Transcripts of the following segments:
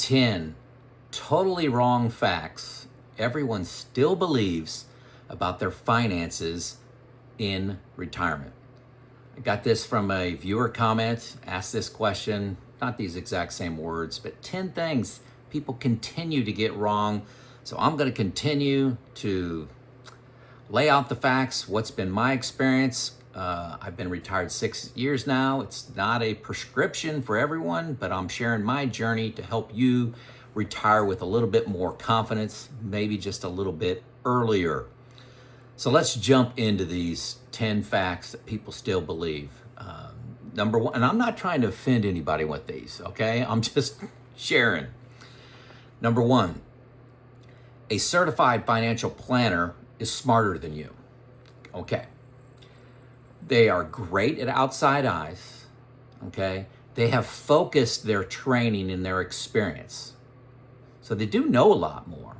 10 totally wrong facts everyone still believes about their finances in retirement. I got this from a viewer comment, asked this question, not these exact same words, but 10 things people continue to get wrong. So I'm going to continue to lay out the facts, what's been my experience. I've been retired 6 years now. It's not a prescription for everyone, but I'm sharing my journey to help you retire with a little bit more confidence, maybe just a little bit earlier. So let's jump into these 10 facts that people still believe. Number one, and I'm not trying to offend anybody with these, okay? I'm just sharing. Number one, a certified financial planner is smarter than you, okay? They are great at outside eyes, okay? They have focused their training and their experience. So they do know a lot more,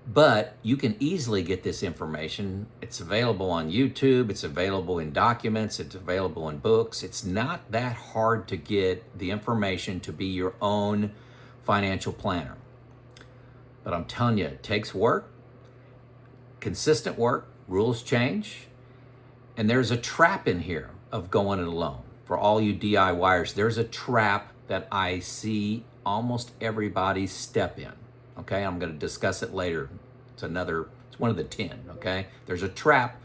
but you can easily get this information. It's available on YouTube, it's available in documents, it's available in books. It's not that hard to get the information to be your own financial planner. But I'm telling you, it takes work, consistent work, rules change, and there's a trap in here of going it alone. For all you DIYers, there's a trap that I see almost everybody step in, okay? I'm gonna discuss it later. It's one of the 10, okay? There's a trap,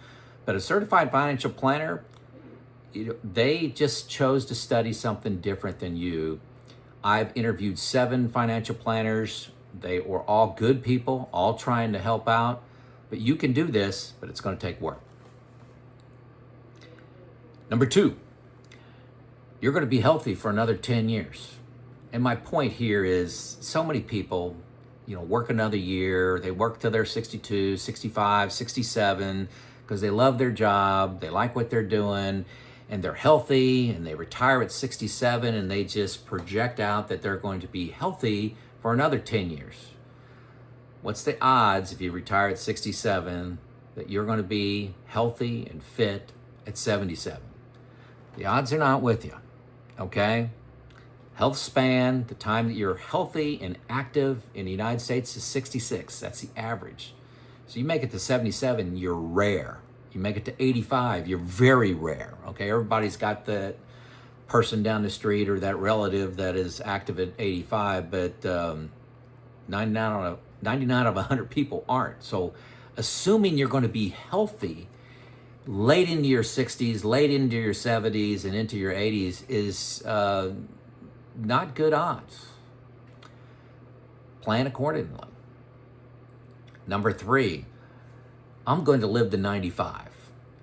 but a certified financial planner, they just chose to study something different than you. I've interviewed 7 financial planners. They were all good people, all trying to help out, but you can do this, but it's gonna take work. Number 2, you're gonna be healthy for another 10 years. And my point here is so many people, work another year, they work till they're 62, 65, 67, because they love their job, they like what they're doing, and they're healthy, and they retire at 67, and they just project out that they're going to be healthy for another 10 years. What's the odds if you retire at 67 that you're going to be healthy and fit at 77? The odds are not with you, okay? Health span, the time that you're healthy and active in the United States is 66. That's the average. So you make it to 77, you're rare. You make it to 85, you're very rare, okay? Everybody's got that person down the street or that relative that is active at 85, but 99 of 100 people aren't. So assuming you're going to be healthy late into your 60s, late into your 70s, and into your 80s is not good odds. Plan accordingly. Number 3, I'm going to live to 95.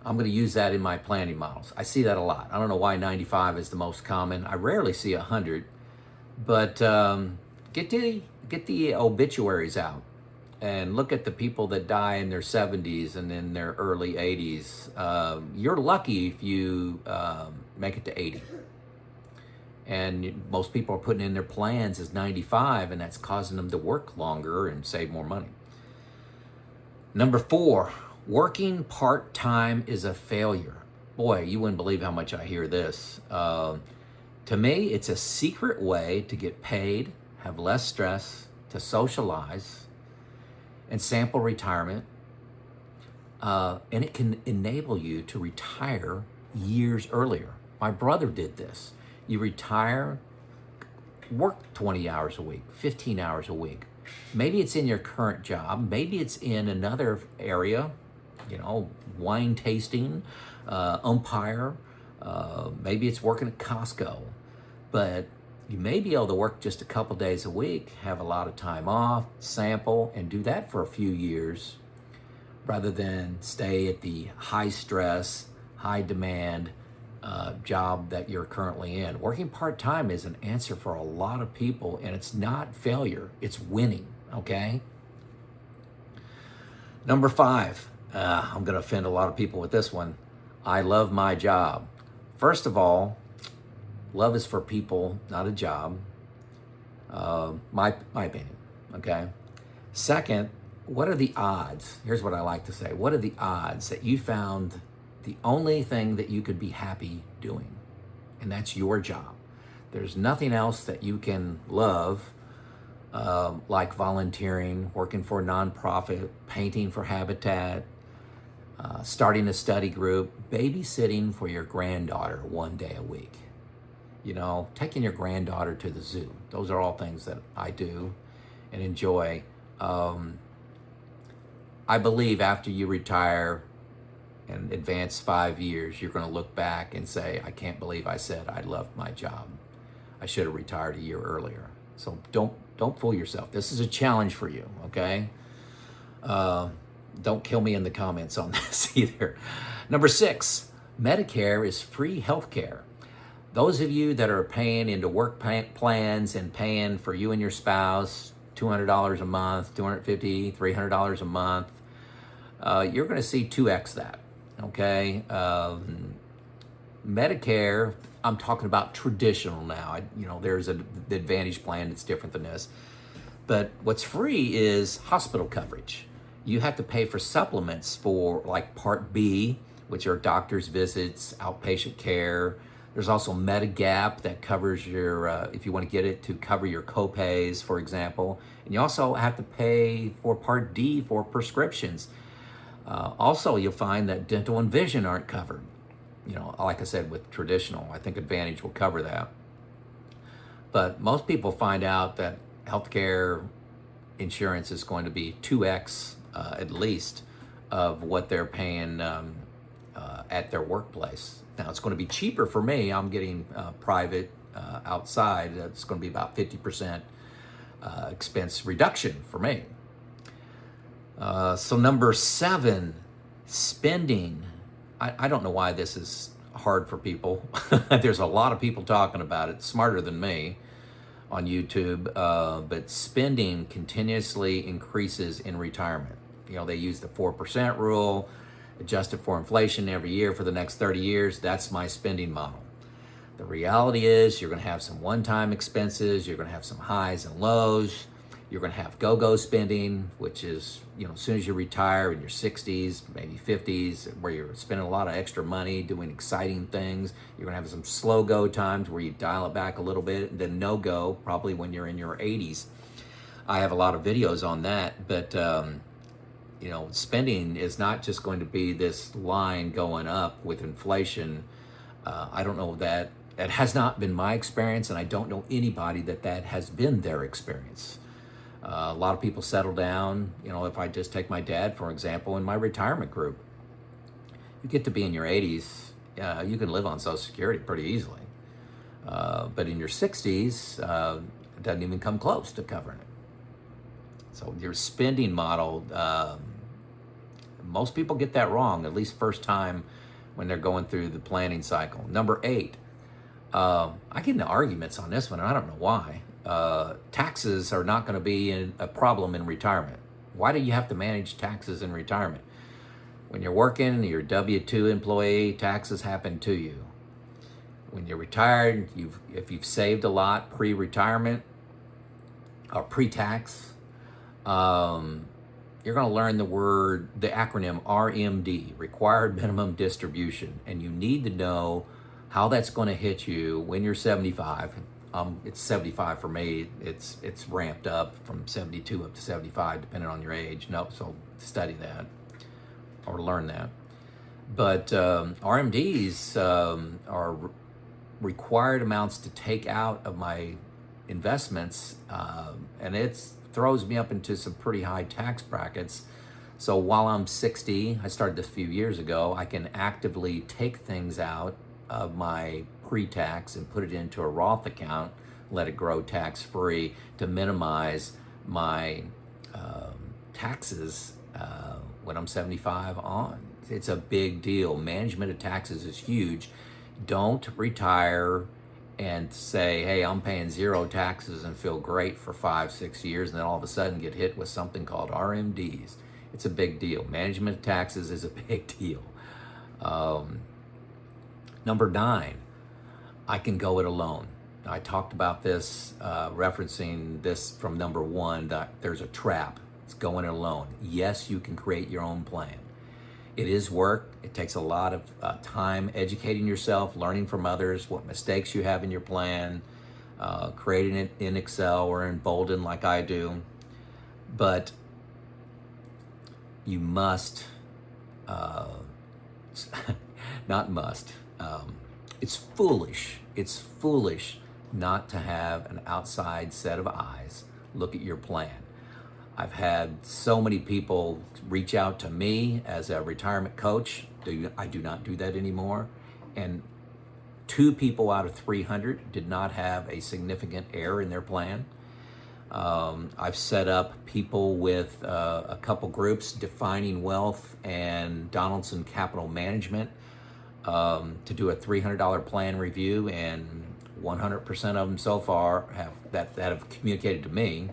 I'm going to use that in my planning models. I see that a lot. I don't know why 95 is the most common. I rarely see 100, but get the obituaries out and look at the people that die in their 70s and in their early 80s. You're lucky if you make it to 80. And most people are putting in their plans as 95, and that's causing them to work longer and save more money. Number 4, working part-time is a failure. Boy, you wouldn't believe how much I hear this. To me, it's a secret way to get paid, have less stress, to socialize, and sample retirement. And it can enable you to retire years earlier. My brother did this. You retire, work 20 hours a week, 15 hours a week. Maybe it's in your current job. Maybe it's in another area, wine tasting, umpire. Maybe it's working at Costco. But you may be able to work just a couple days a week, have a lot of time off, sample, and do that for a few years rather than stay at the high stress, high demand job that you're currently in. Working part-time is an answer for a lot of people, and it's not failure, it's winning, okay? Number 5, I'm gonna offend a lot of people with this one. I love my job. First of all, love is for people, not a job. My opinion, okay? Second, what are the odds? Here's what I like to say. What are the odds that you found the only thing that you could be happy doing, and that's your job? There's nothing else that you can love like volunteering, working for a nonprofit, painting for Habitat, starting a study group, babysitting for your granddaughter 1 day a week. You know, taking your granddaughter to the zoo. Those are all things that I do and enjoy. I believe after you retire and advance 5 years, you're going to look back and say, I can't believe I said I loved my job. I should have retired a year earlier. So don't fool yourself. This is a challenge for you, okay? Don't kill me in the comments on this either. Number 6, Medicare is free health care. Those of you that are paying into work plans and paying for you and your spouse $200 a month, $250, $300 a month, you're going to see 2x that, okay? Medicare, I'm talking about traditional now. There's the Advantage plan that's different than this. But what's free is hospital coverage. You have to pay for supplements for like Part B, which are doctor's visits, outpatient care. There's also Medigap that covers your, if you want to get it to cover your copays, for example. And you also have to pay for Part D for prescriptions. Also, you'll find that dental and vision aren't covered. Like I said, with traditional, I think Advantage will cover that. But most people find out that healthcare insurance is going to be 2x at least of what they're paying at their workplace. Now, it's going to be cheaper for me. I'm getting private outside. It's going to be about 50% expense reduction for me. So number 7, spending. I don't know why this is hard for people. There's a lot of people talking about it, smarter than me on YouTube, but spending continuously increases in retirement. They use the 4% rule, adjusted for inflation every year for the next 30 years. That's my spending model. The reality is you're going to have some one-time expenses. You're going to have some highs and lows. You're going to have go-go spending, which is, as soon as you retire in your 60s, maybe 50s, where you're spending a lot of extra money doing exciting things. You're going to have some slow-go times where you dial it back a little bit, and then no-go probably when you're in your 80s. I have a lot of videos on that, but spending is not just going to be this line going up with inflation. I don't know that has not been my experience, and I don't know anybody that has been their experience. A lot of people settle down. If I just take my dad, for example, in my retirement group, you get to be in your 80s, you can live on Social Security pretty easily. But in your 60s, it doesn't even come close to covering it. So your spending model, most people get that wrong, at least first time when they're going through the planning cycle. Number 8, I get into arguments on this one, and I don't know why. Taxes are not going to be a problem in retirement. Why do you have to manage taxes in retirement? When you're working, you're a W-2 employee, taxes happen to you. When you're retired, if you've saved a lot pre-retirement or pre-tax, you're going to learn the acronym RMD, Required Minimum Distribution, and you need to know how that's going to hit you when you're 75. It's 75 for me. It's ramped up from 72 up to 75, depending on your age. So study that or learn that. But RMDs are required amounts to take out of my investments, and it throws me up into some pretty high tax brackets. So while I'm 60, I started this a few years ago, I can actively take things out of my pre-tax and put it into a Roth account, let it grow tax-free to minimize my taxes when I'm 75 on. It's a big deal. Management of taxes is huge. Don't retire and say, hey, I'm paying 0 taxes and feel great for 5-6 years, and then all of a sudden get hit with something called RMDs. It's a big deal. Management of taxes is a big deal. Number 9, I can go it alone. I talked about this, referencing this from number 1, that there's a trap. It's going it alone. Yes, you can create your own plan. It is work. It takes a lot of time educating yourself, learning from others, what mistakes you have in your plan. creating it in Excel or in Boldin like I do. But you must, not must, it's foolish. It's foolish not to have an outside set of eyes look at your plan. I've had so many people reach out to me as a retirement coach. I do not do that anymore. And 2 people out of 300 did not have a significant error in their plan. I've set up people with a couple groups, Defining Wealth and Donaldson Capital Management, to do a $300 plan review, and 100% of them so far that have communicated to me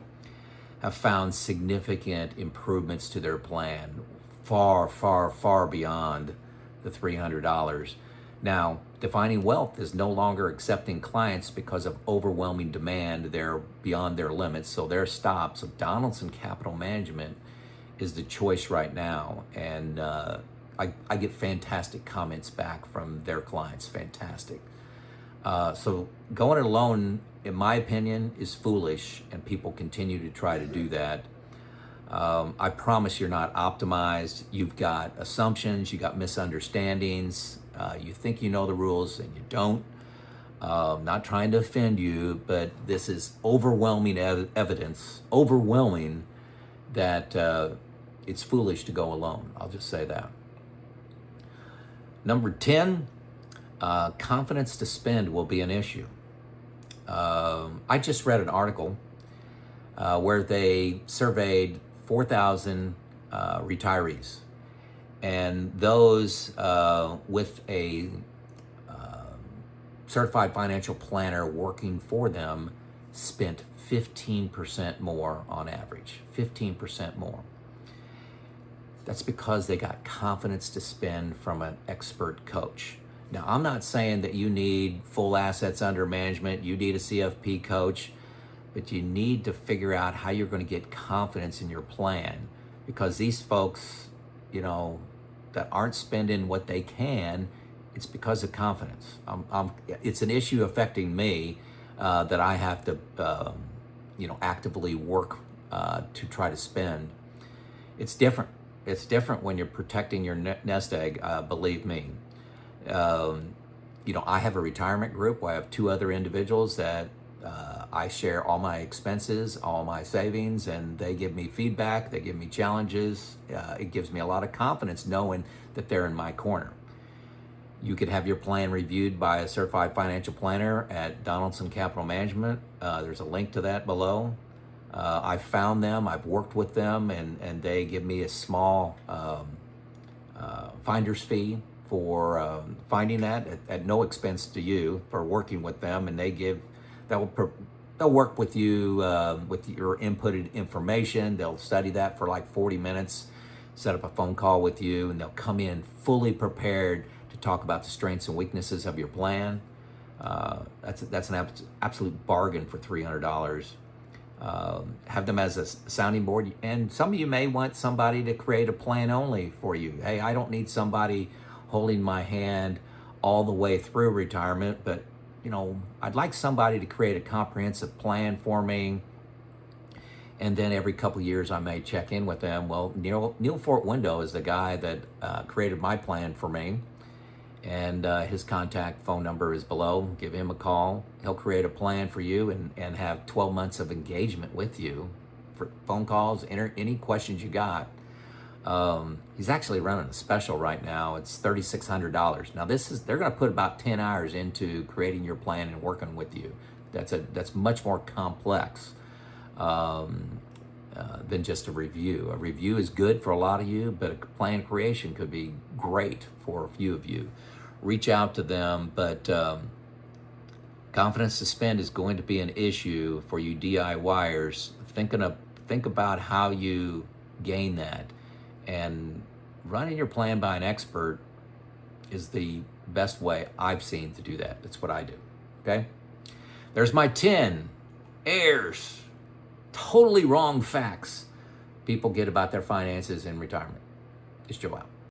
have found significant improvements to their plan, far, far, far beyond the $300. Now, Defining Wealth is no longer accepting clients because of overwhelming demand. They're beyond their limits, so their stop. So Donaldson Capital Management is the choice right now, and I get fantastic comments back from their clients, fantastic. So going it alone, in my opinion, is foolish, and people continue to try to do that. I promise you're not optimized. You've got assumptions, you got misunderstandings. You think you know the rules and you don't. Not trying to offend you, but this is overwhelming evidence, overwhelming that it's foolish to go alone. I'll just say that. Number 10, confidence to spend will be an issue. I just read an article where they surveyed 4,000 retirees, and those with a certified financial planner working for them spent 15% more on average, 15% more. That's because they got confidence to spend from an expert coach. Now, I'm not saying that you need full assets under management, you need a CFP coach, but you need to figure out how you're going to get confidence in your plan, because these folks, that aren't spending what they can, it's because of confidence. It's an issue affecting me that I have to, actively work to try to spend. It's different. It's different when you're protecting your nest egg, believe me. I have a retirement group where I have 2 other individuals that I share all my expenses, all my savings, and they give me feedback, they give me challenges. It gives me a lot of confidence knowing that they're in my corner. You could have your plan reviewed by a certified financial planner at Donaldson Capital Management. There's a link to that below. I've found them, I've worked with them, and they give me a small finder's fee for finding that at no expense to you for working with them, and they'll work with you with your inputted information. They'll study that for like 40 minutes, set up a phone call with you, and they'll come in fully prepared to talk about the strengths and weaknesses of your plan. That's an absolute bargain for $300. Have them as a sounding board, and some of you may want somebody to create a plan only for you. Hey, I don't need somebody holding my hand all the way through retirement, but I'd like somebody to create a comprehensive plan for me, and then every couple of years I may check in with them. Well, Neil Fort Window is the guy that created my plan for me, and his contact phone number is below. Give him a call. He'll create a plan for you and have 12 months of engagement with you for phone calls, any questions you got. He's actually running a special right now. It's $3,600. Now they're going to put about 10 hours into creating your plan and working with you. That's much more complex than just a review. A review is good for a lot of you, but a plan creation could be great for a few of you. Reach out to them, but confidence to spend is going to be an issue for you DIYers. Think about how you gain that. And running your plan by an expert is the best way I've seen to do that. That's what I do, okay? There's my 10 errors, totally wrong facts people get about their finances in retirement. It's Joe out.